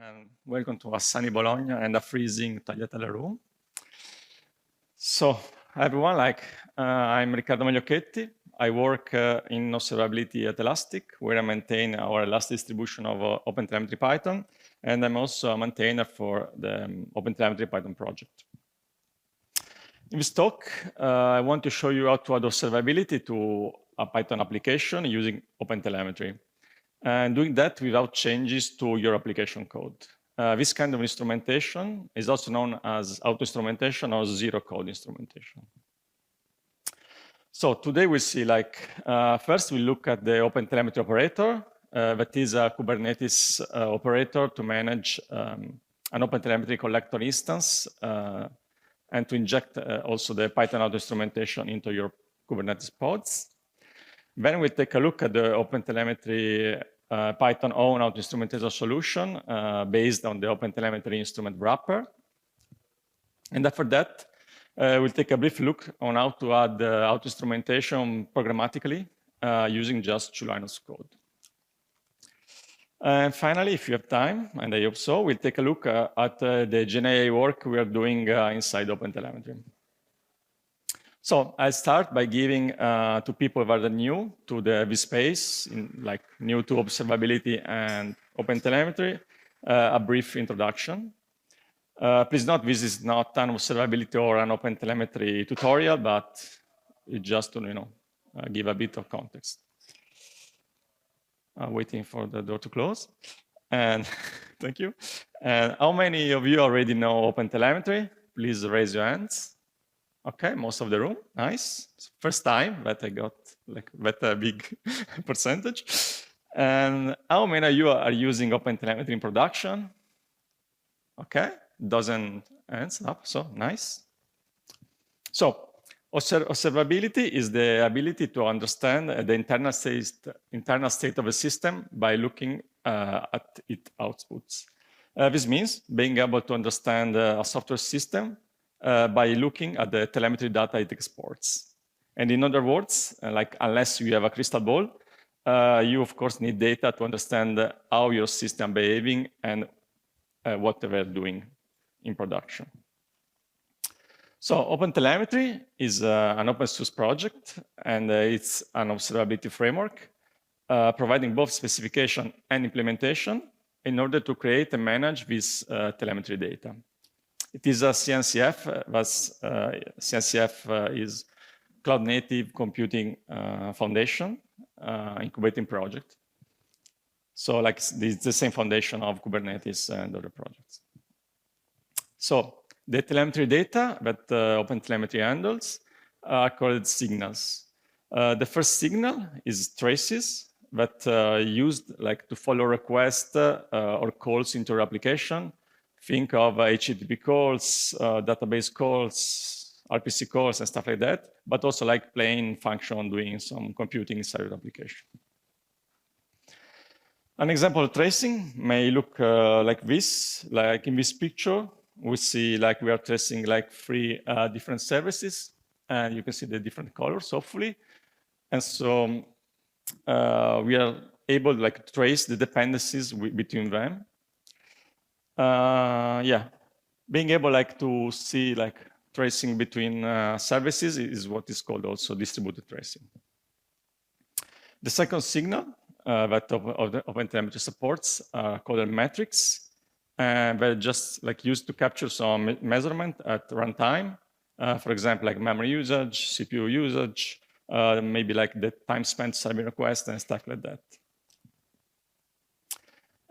and welcome to a sunny Bologna and a freezing Tagliatelle room. So, everyone, I'm Riccardo Magliocchetti. I work in observability at Elastic, where I maintain our Elastic distribution of OpenTelemetry Python, and I'm also a maintainer for the OpenTelemetry Python project. In this talk, I want to show you how to add observability to a Python application using OpenTelemetry, and doing that without changes to your application code. This kind of instrumentation is also known as autoinstrumentation or zero-code instrumentation. So today we see, first we look at the OpenTelemetry operator. That is a Kubernetes operator to manage an OpenTelemetry collector instance and to inject also the Python autoinstrumentation into your Kubernetes pods. Then we take a look at the OpenTelemetry Python own autoinstrumentation solution based on the OpenTelemetry instrument wrapper. And after that, we'll take a brief look on how to add autoinstrumentation programmatically using just 2 lines of code. And finally, if you have time, and I hope so, we'll take a look at the GenAI work we are doing inside OpenTelemetry. So I'll start by giving to people that are new to this space, new to observability and OpenTelemetry, a brief introduction. Please note this is not an observability or an OpenTelemetry tutorial, but it's just to give a bit of context. I'm waiting for the door to close. And thank you. And how many of you already know OpenTelemetry? Please raise your hands. Okay, most of the room, nice. First time that I got that big percentage. And how many of you are using OpenTelemetry in production? Okay, dozen hands up, so nice. So observability is the ability to understand the internal state of a system by looking at its outputs. This means being able to understand a software system by looking at the telemetry data it exports. And in other words, unless you have a crystal ball, you of course need data to understand how your system behaving and what they're doing in production. So OpenTelemetry is an open source project, and it's an observability framework, providing both specification and implementation in order to create and manage this telemetry data. It is a CNCF, CNCF is Cloud Native Computing Foundation incubating project. So it's the same foundation of Kubernetes and other projects. So the telemetry data that OpenTelemetry handles are called signals. The first signal is traces that used to follow requests or calls into your application. Think of HTTP calls, database calls, RPC calls, and stuff like that, but also plain function doing some computing inside your application. An example of tracing may look like this. Like in this picture, we see we are tracing 3 different services, and you can see the different colors, hopefully. And so we are able to trace the dependencies between them. Being able to see tracing between services is what is called also distributed tracing. The second signal that OpenTelemetry supports are called metrics, and they're just used to capture some measurement at runtime. For example, memory usage, CPU usage, maybe the time spent serving requests and stuff like that.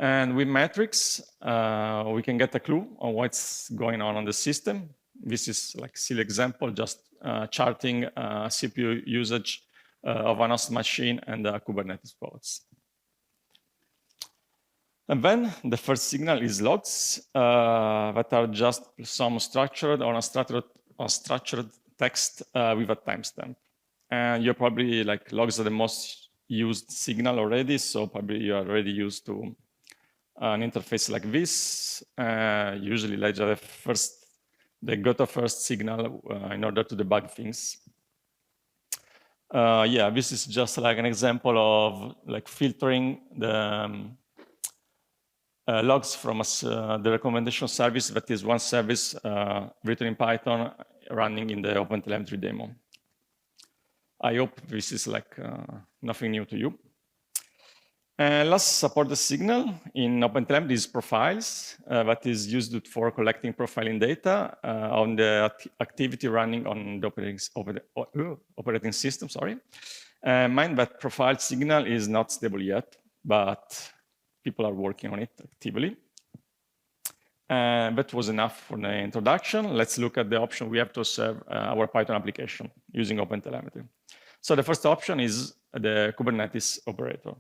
And with metrics, we can get a clue on what's going on the system. This is a silly example, just charting CPU usage of an host machine and Kubernetes pods. And then the first signal is logs that are just some structured or unstructured text with a timestamp. And you're probably logs are the most used signal already, so probably you're already used to an interface like this. Usually they got a first signal in order to debug things. This is just an example of filtering the logs from the recommendation service, that is one service written in Python running in the OpenTelemetry demo. I hope this is like nothing new to you. Last, support the signal in OpenTelemetry is profiles that is used for collecting profiling data on the activity running on the operating system. Sorry. Mind that profile signal is not stable yet, but people are working on it actively. That was enough for the introduction. Let's look at the option we have to serve our Python application using OpenTelemetry. So the first option is the Kubernetes operator.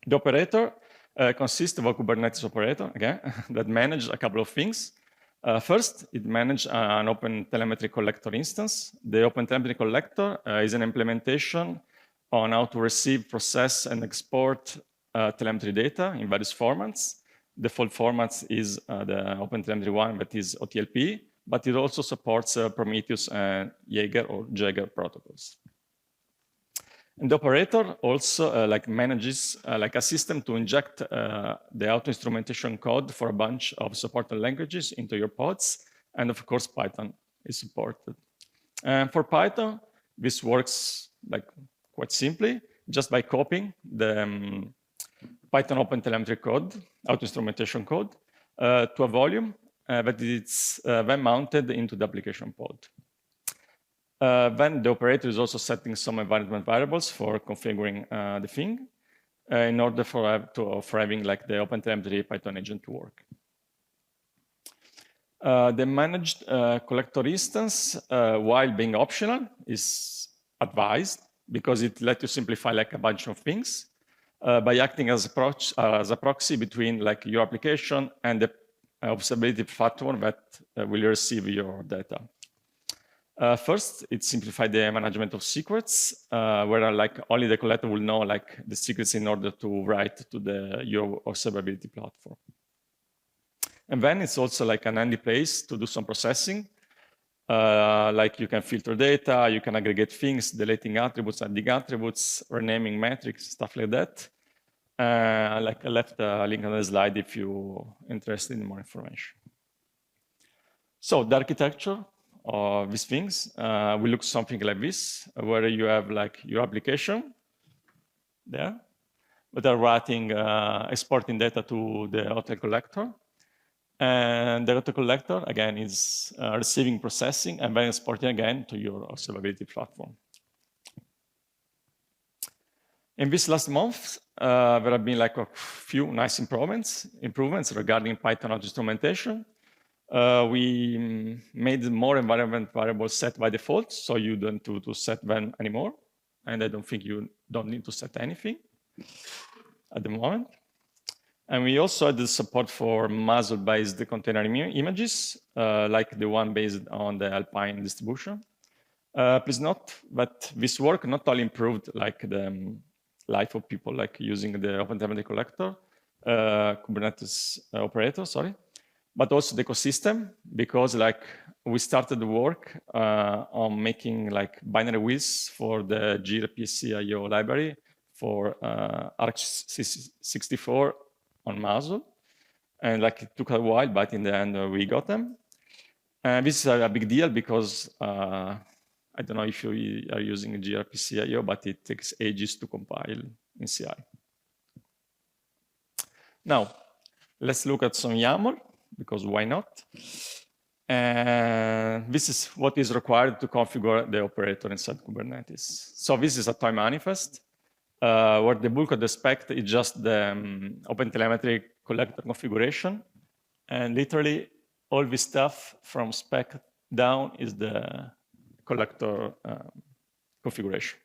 The operator consists of a Kubernetes operator, again, that manages a couple of things. First, it manages an OpenTelemetry collector instance. The OpenTelemetry collector is an implementation on how to receive, process, and export telemetry data in various formats. Default formats is the OpenTelemetry one, that is OTLP, but it also supports Prometheus and Jaeger or Jaeger protocols. And the operator also manages a system to inject the auto-instrumentation code for a bunch of supported languages into your pods. And of course, Python is supported. And for Python, this works quite simply, just by copying the Python OpenTelemetry code, auto-instrumentation code, to a volume that is then mounted into the application pod. Then the operator is also setting some environment variables for configuring the thing in order for having the OpenTelemetry Python agent to work. The managed collector instance, while being optional, is advised because it lets you simplify a bunch of things by acting as a proxy between your application and the observability platform that will receive your data. First, it simplified the management of secrets, where only the collector will know the secrets in order to write to your observability platform. And then it's also an handy place to do some processing. You can filter data, you can aggregate things, deleting attributes, adding attributes, renaming metrics, stuff like that. I left a link on the slide if you're interested in more information. So the architecture of these things will look something like this, where you have your application there, but are writing, exporting data to the auto collector. And the auto collector, again, is receiving, processing, and then exporting again to your observability platform. In this last month, there have been a few nice improvements regarding Python auto-instrumentation. We made more environment variables set by default, so you don't need to set them anymore. And I don't think you don't need to set anything at the moment. And we also had the support for Muzzle-based container images, like the one based on the Alpine distribution. Please note that this work not only improved the life of people using the OpenTelemetry collector, Kubernetes operator, sorry, but also the ecosystem, because we started the work on making binary wheels for the gRPC.io library for ArcGIS64 on Muzzle. And it took a while, but in the end we got them. And this is a big deal because I don't know if you are using gRPC.io, but it takes ages to compile in CI. Now, let's look at some YAML, because why not? And this is what is required to configure the operator inside Kubernetes. So this is a toy manifest, where the bulk of the spec is just the OpenTelemetry collector configuration. And literally, all this stuff from spec down is the collector configuration.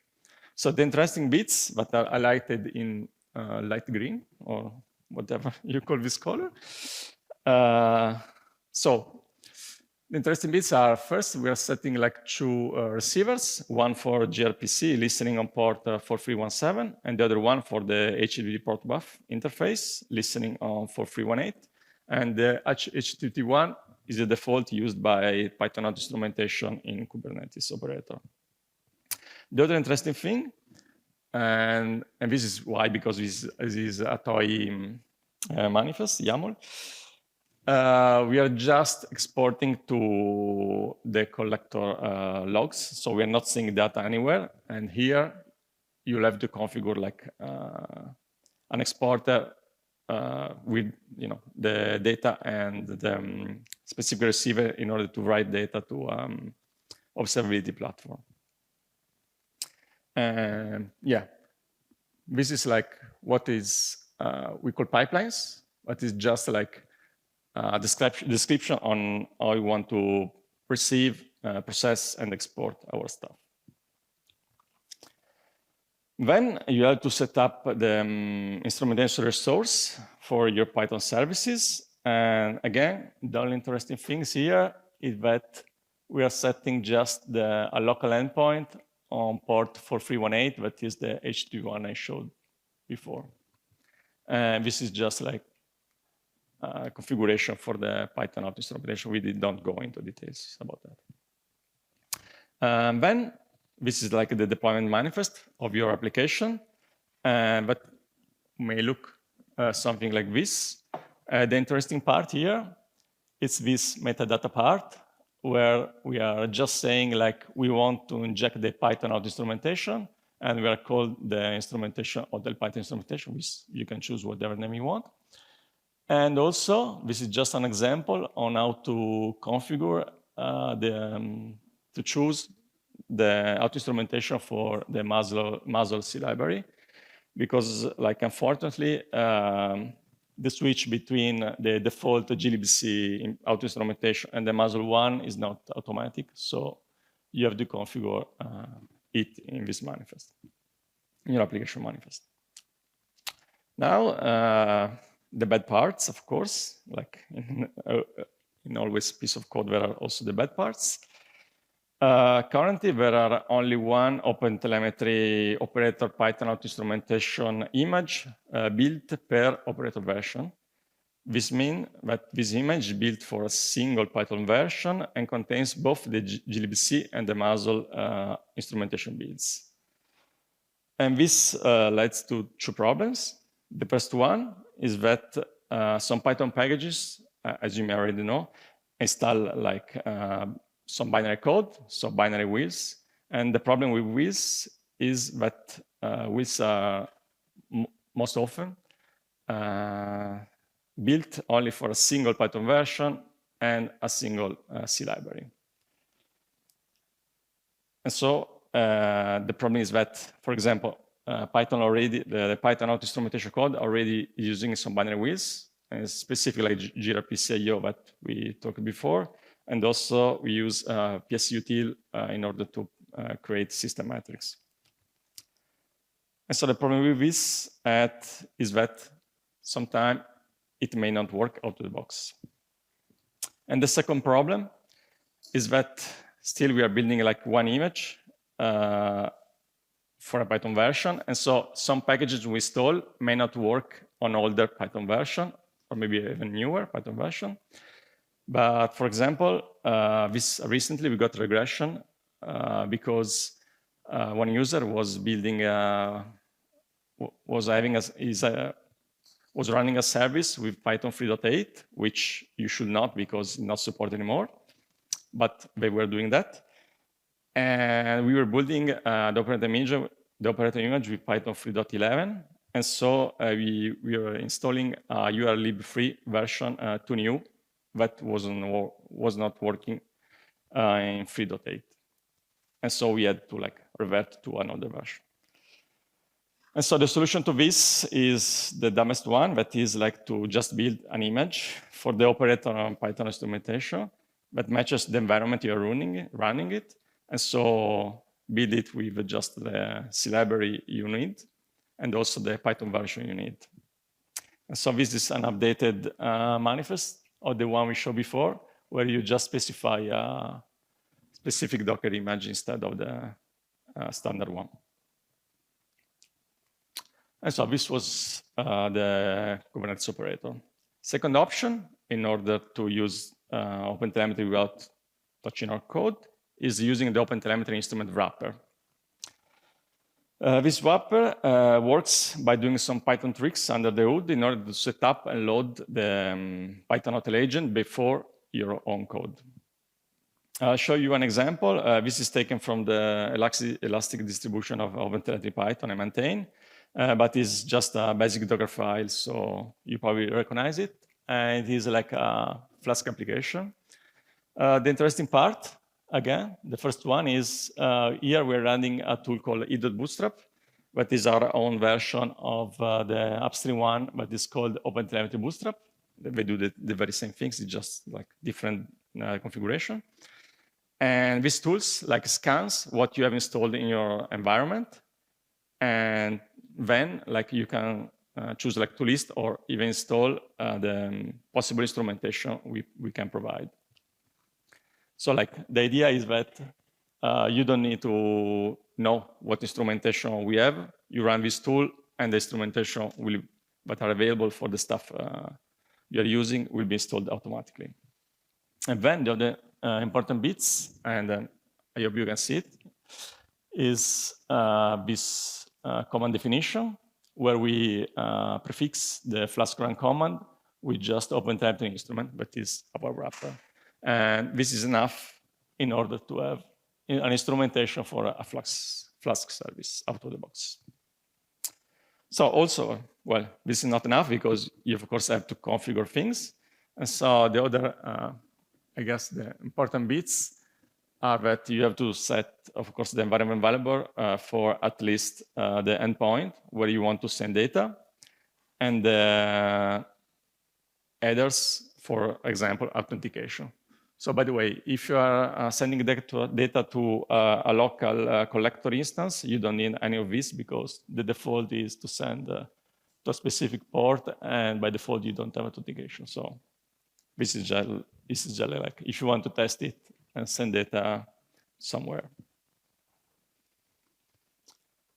So the interesting bits that are highlighted in light green, or whatever you call this color. So the interesting bits are, first, we are setting two receivers, one for gRPC listening on port 4317, and the other one for the HTTP port buff interface listening on 4318. And the HTTP one is the default used by Python auto-instrumentation in Kubernetes operator. The other interesting thing, and this is why, because this is a toy manifest, YAML. We are just exporting to the collector logs, so we are not seeing data anywhere. And here you'll have to configure like an exporter with the data and the specific receiver in order to write data to observability platform. And yeah, this is like what is we call pipelines, but it's just like a description on how we want to receive, process, and export our stuff. Then you have to set up the instrumentation resource for your Python services. And again, the only interesting things here is that we are setting just a local endpoint on port 4318, that is the HTTP one I showed before. And this is just like configuration for the Python auto-instrumentation. We don't go into details about that. Then this is like the deployment manifest of your application, but may look something like this. The interesting part here is this metadata part, where we are just saying like we want to inject the Python auto-instrumentation, and we are called the instrumentation or the Python instrumentation, which you can choose whatever name you want. And also, this is just an example on how to configure to choose the auto-instrumentation for the Muzzle C library, because like unfortunately, the switch between the default glibc auto-instrumentation and the Muzzle one is not automatic, so you have to configure it in this manifest, in your application manifest. Now, the bad parts, of course, like in always piece of code, there are also the bad parts. Currently, there are only one OpenTelemetry operator Python auto-instrumentation image built per operator version. This means that this image is built for a single Python version and contains both the glibc and the Muzzle instrumentation builds. And this leads to two problems. The first one is that some Python packages, as you may already know, install like some binary code, so binary wheels. And the problem with wheels is that wheels are most often built only for a single Python version and a single C library. And so the problem is that, for example, Python already, the Python auto-instrumentation code already using some binary wheels, and specifically like gRPC.io that we talked before. And also we use PSUtil in order to create system metrics. And so the problem with this is that sometimes it may not work out of the box. And the second problem is that still we are building like one image for a Python version. And so some packages we install may not work on older Python version, or maybe even newer Python version. But for example, recently we got regression because one user was building was running a service with Python 3.8, which you should not because it's not supported anymore. But they were doing that, and we were building the operator image with Python 3.11, and so we were installing a urllib3 version 2 new that was not working in 3.8. And so we had to like revert to another version. And so the solution to this is the dumbest one, that is like to just build an image for the operator on Python instrumentation that matches the environment you're running it. And so build it with just the C library you need and also the Python version you need. And so this is an updated manifest of the one we showed before, where you just specify a specific Docker image instead of the standard one. And so this was the Kubernetes operator. Second option, in order to use OpenTelemetry without touching our code, is using the OpenTelemetry instrument wrapper. This wrapper works by doing some Python tricks under the hood in order to set up and load the Python hotel agent before your own code. I'll show you an example. This is taken from the elastic distribution of OpenTelemetry Python I maintain, but it's just a basic Docker file, so you probably recognize it. And it is like a Flask application. The interesting part, again, the first one is here we're running a tool called e.bootstrap, but is our own version of the upstream one, but it's called OpenTelemetry Bootstrap. They do the very same things, it's just like different configuration. And these tools like scans what you have installed in your environment, and then like you can choose like to list or even install the possible instrumentation we can provide. So like the idea is that you don't need to know what instrumentation we have. You run this tool and the instrumentation that are available for the stuff you're using will be installed automatically. And then the other important bits, and I hope you can see it, is this command definition, where we prefix the Flask run command with just OpenTelemetry instrument, that is our wrapper. And this is enough in order to have an instrumentation for a Flask service out of the box. So also, well, this is not enough because you, of course, have to configure things. And so the other, I guess, the important bits are that you have to set, of course, the environment variable for at least the endpoint where you want to send data, and the headers, for example, authentication. So by the way, if you are sending data to a local collector instance, you don't need any of this because the default is to send to a specific port, and by default, you don't have authentication. So this is just like if you want to test it and send data somewhere.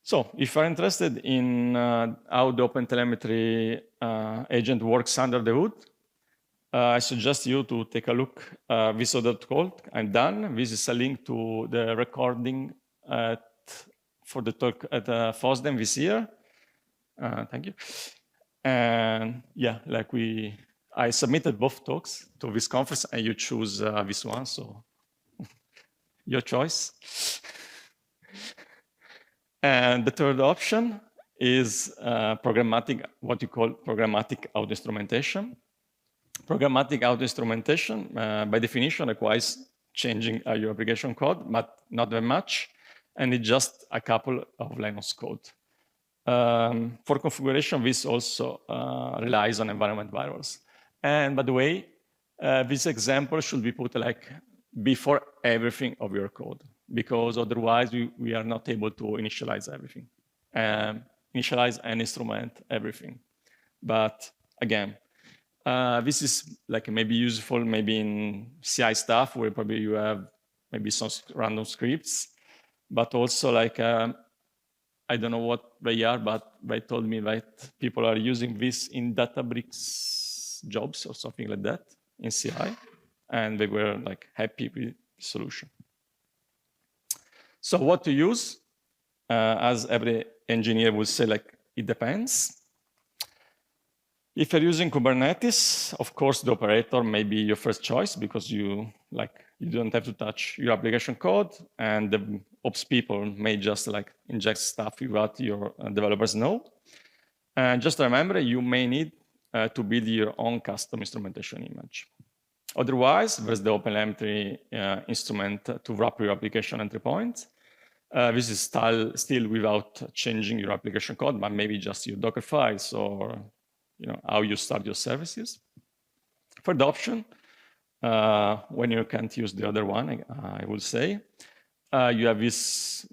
So if you're interested in how the OpenTelemetry agent works under the hood, I suggest you to take a look at this other code I'm done. This is a link to the recording for the talk at FOSDEM this year. Thank you. And yeah, like I submitted both talks to this conference, and you choose this one, so your choice. And the third option is programmatic, what you call programmatic auto-instrumentation. Programmatic auto-instrumentation, by definition, requires changing your application code, but not very much, and it's just a couple of lines of code. For configuration, this also relies on environment variables. And by the way, this example should be put like before everything of your code, because otherwise we are not able to initialize everything, initialize and instrument everything. But again, this is like maybe useful maybe in CI stuff where probably you have maybe some random scripts, but also like I don't know what they are, but they told me that people are using this in Databricks jobs or something like that in CI, and they were like happy with the solution. So what to use? As every engineer would say, like it depends. If you're using Kubernetes, of course, the operator may be your first choice because you don't have to touch your application code, and the ops people may just like inject stuff without your developers know. And just remember, you may need to build your own custom instrumentation image. Otherwise, there's the OpenTelemetry instrument to wrap your application entry points. This is still without changing your application code, but maybe just your Docker files or how you start your services. Third option, when you can't use the other one, I will say, you have this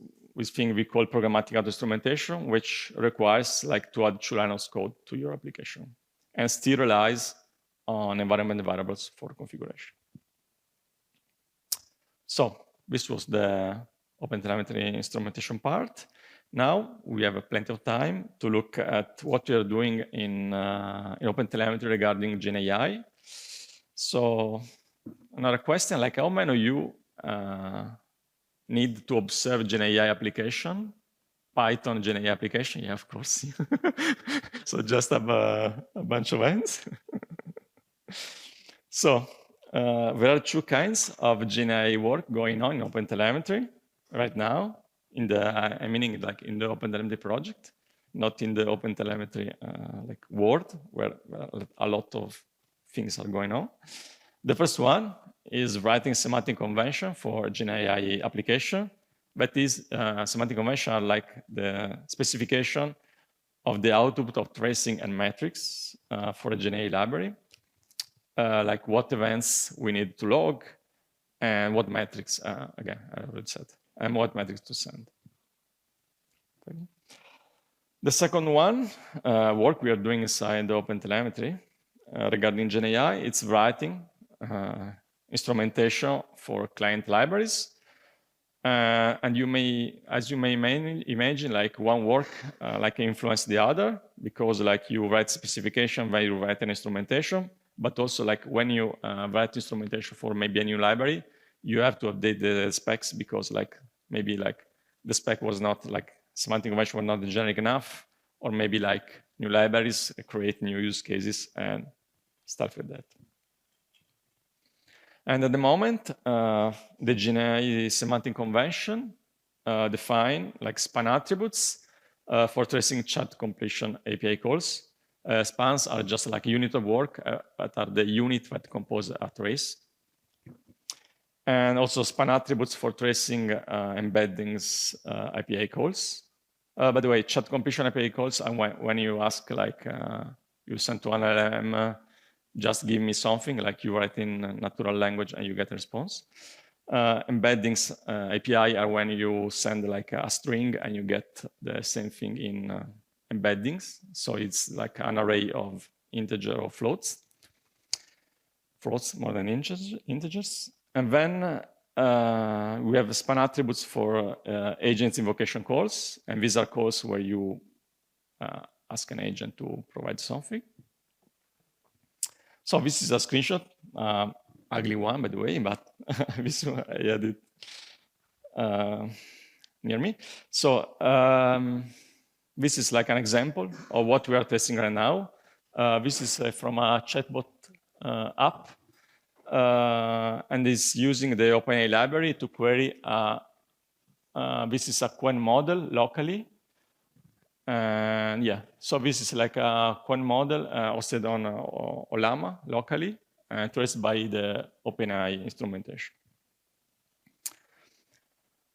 thing we call programmatic auto-instrumentation, which requires like to add 2 lines of code to your application and still relies on environment variables for configuration. So this was the OpenTelemetry instrumentation part. Now we have plenty of time to look at what we are doing in OpenTelemetry regarding GenAI. So another question, like how many of you need to observe GenAI application Python GenAI application, yeah, of course. So just have a bunch of ends. So there are two kinds of GenAI work going on in OpenTelemetry right now. In the, I mean, like in the OpenTelemetry project, not in the OpenTelemetry like world, where a lot of things are going on. The first one is writing semantic convention for GenAI application. That is, semantic convention are like the specification of the output of tracing and metrics for a GenAI library, like what events we need to log and what metrics, again, I already said, and what metrics to send. Okay. The second one, work we are doing inside the OpenTelemetry regarding GenAI, it's writing instrumentation for client libraries. And you may, as you may imagine, like one work like influence the other, because like you write specification, when you write an instrumentation, but also like when you write instrumentation for maybe a new library, you have to update the specs because like maybe like the spec was not like semantic convention was not generic enough, or maybe like new libraries create new use cases and stuff like that. And at the moment, the GenAI semantic convention define like span attributes for tracing chat completion API calls. Spans are just like unit of work, but are the unit that compose a trace. And also span attributes for tracing embeddings API calls. By the way, chat completion API calls, and when you ask like, you send to an LLM, just give me something, like you write in natural language and you get a response. Embeddings API are when you send like a string and you get the same thing in embeddings. So it's like an array of integer or floats more than integers. And then we have span attributes for agents invocation calls. And these are calls where you ask an agent to provide something. So this is a screenshot, ugly one, by the way, but this one I had it near me. So this is like an example of what we are testing right now. This is from a chatbot app, and is using the OpenAI library to query. This is a Qwen model locally. And yeah, so this is like a Qwen model hosted on Ollama locally and traced by the OpenAI instrumentation.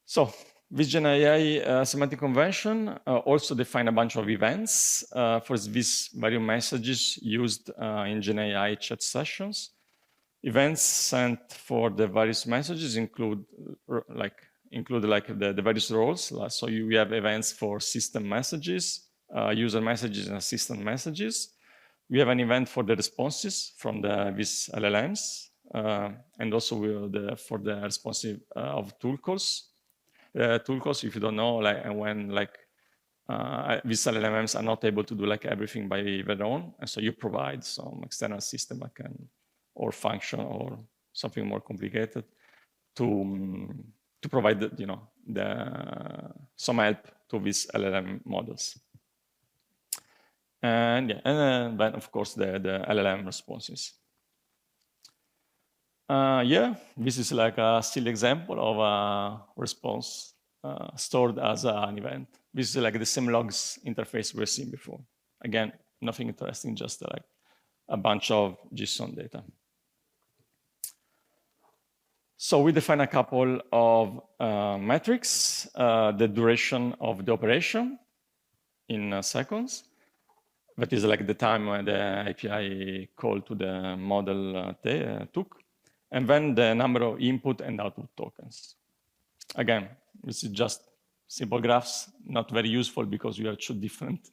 So this GenAI semantic convention also define a bunch of events for these various messages used in GenAI chat sessions. Events sent for the various messages include the various roles. So we have events for system messages, user messages, and assistant messages. We have an event for the responses from these LLMs, and also for the responsive of tool calls. Tool calls, if you don't know, like when these LLMs are not able to do like everything by their own, and so you provide some external system or function or something more complicated to provide some help to these LLM models. And yeah, and then of course the LLM responses. Yeah, this is like a silly example of a response stored as an event. This is like the same logs interface we've seen before. Again, nothing interesting, just like a bunch of JSON data. So we define a couple of metrics, the duration of the operation in seconds. That is like the time when the API call to the model took. And then the number of input and output tokens. Again, this is just simple graphs, not very useful because we have two different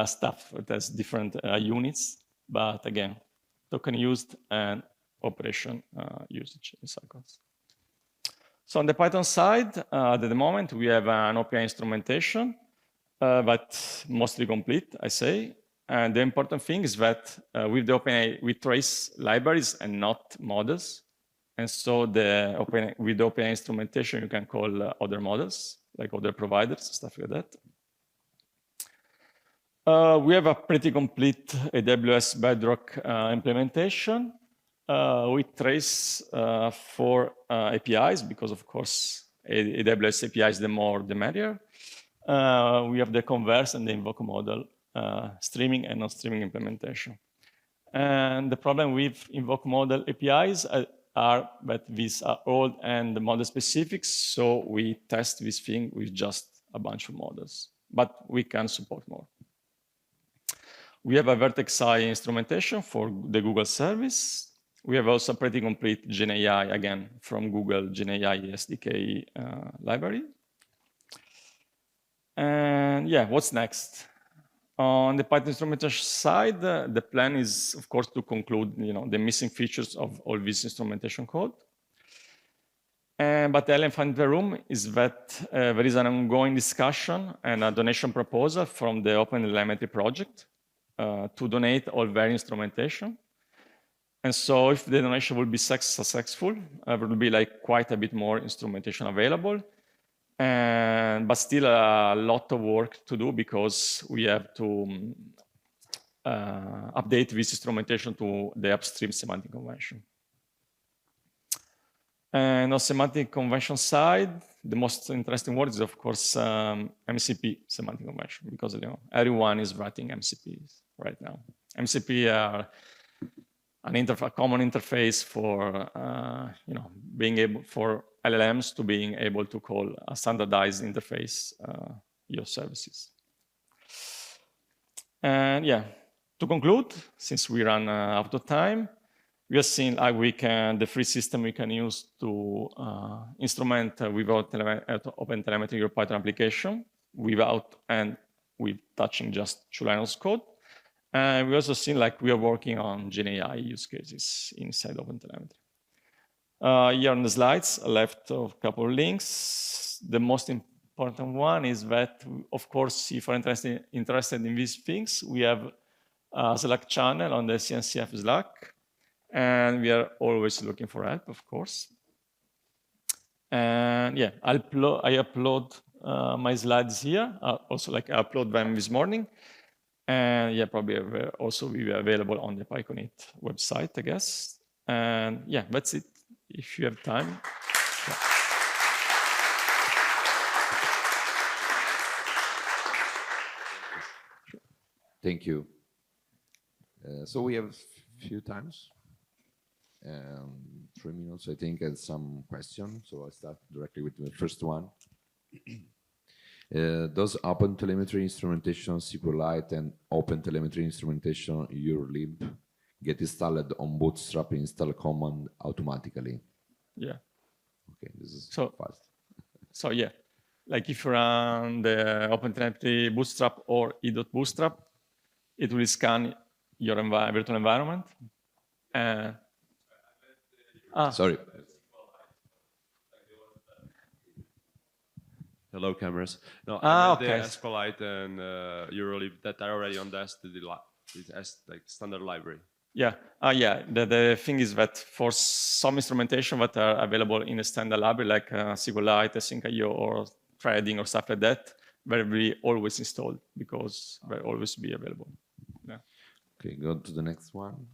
stuff that has different units. But again, token used and operation usage in cycles. So on the Python side, at the moment, we have an OpenAI instrumentation, but mostly complete, I say. And the important thing is that with the OpenAI, we trace libraries and not models. And so with OpenAI instrumentation, you can call other models, like other providers, stuff like that. We have a pretty complete AWS Bedrock implementation. We trace 4 APIs because, of course, AWS APIs, the more the merrier. We have the converse and the invoke model, streaming and non-streaming implementation. And the problem with invoke model APIs are that these are old and model specific, so we test this thing with just a bunch of models, but we can support more. We have a Vertex AI instrumentation for the Google service. We have also a pretty complete GenAI, again, from Google GenAI SDK library. And yeah, what's next? On the Python instrumentation side, the plan is, of course, to conclude the missing features of all this instrumentation code. But the elephant in the room is that there is an ongoing discussion and a donation proposal from the OpenTelemetry project to donate all their instrumentation. And so if the donation will be successful, there will be quite a bit more instrumentation available. But still a lot of work to do because we have to update this instrumentation to the upstream semantic convention. And on semantic convention side, the most interesting word is, of course, MCP semantic convention, because everyone is writing MCPs right now. MCP are a common interface for being able for LLMs to being able to call a standardized interface your services. And yeah, to conclude, since we run out of time, we have seen the free system we can use to instrument without OpenTelemetry your Python application without and with touching just 2 lines of code. And we also seen we are working on GenAI use cases inside OpenTelemetry. Here on the slides, I left a couple of links. The most important one is that, of course, if you're interested in these things, we have a Slack channel on the CNCF Slack, and we are always looking for help, of course. And yeah, I upload my slides here. Also, I upload them this morning. And yeah, probably also be available on the PyCon Italia website, I guess. And yeah, that's it. If you have time. Yeah. Thank you. So we have a few times, 3 minutes, I think, and some questions. So I'll start directly with the first one. Does OpenTelemetry instrumentation SQLite and OpenTelemetry instrumentation urlib get installed on Bootstrap install command automatically? Yeah. Okay, this is fast. So yeah, if you run the OpenTelemetry Bootstrap or e.bootstrap, it will scan your virtual environment. Sorry. Hello, cameras. No, okay. The SQLite and urlib that are already on the standard library. Yeah, yeah. The thing is that for some instrumentation that are available in a standard library, like SQLite, Async.io, or threading or stuff like that, they will be always installed because they'll always be available. Yeah. Okay, go to the next one.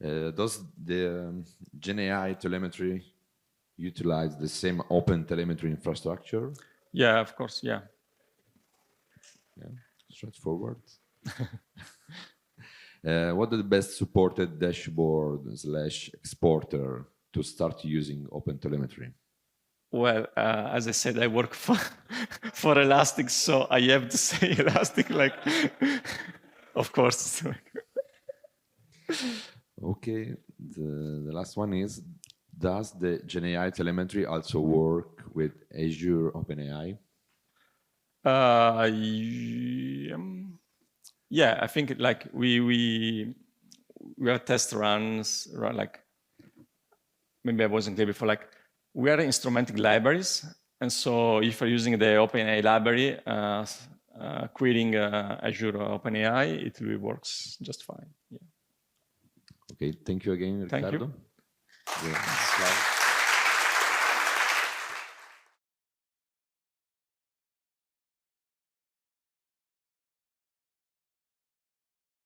Does the GenAI telemetry utilize the same OpenTelemetry infrastructure? Yeah, of course, yeah. Yeah, straightforward. What are the best supported dashboard / exporter to start using OpenTelemetry? Well, as I said, I work for Elastic, so I have to say Elastic, of course. Okay, the last one is, does the GenAI telemetry also work with Azure OpenAI? Yeah, I think we have test runs, maybe I wasn't clear before, we are instrumenting libraries. And so if you're using the OpenAI library, querying Azure OpenAI, it really works just fine. Yeah. Okay, thank you again, Riccardo. Thank you. the slide.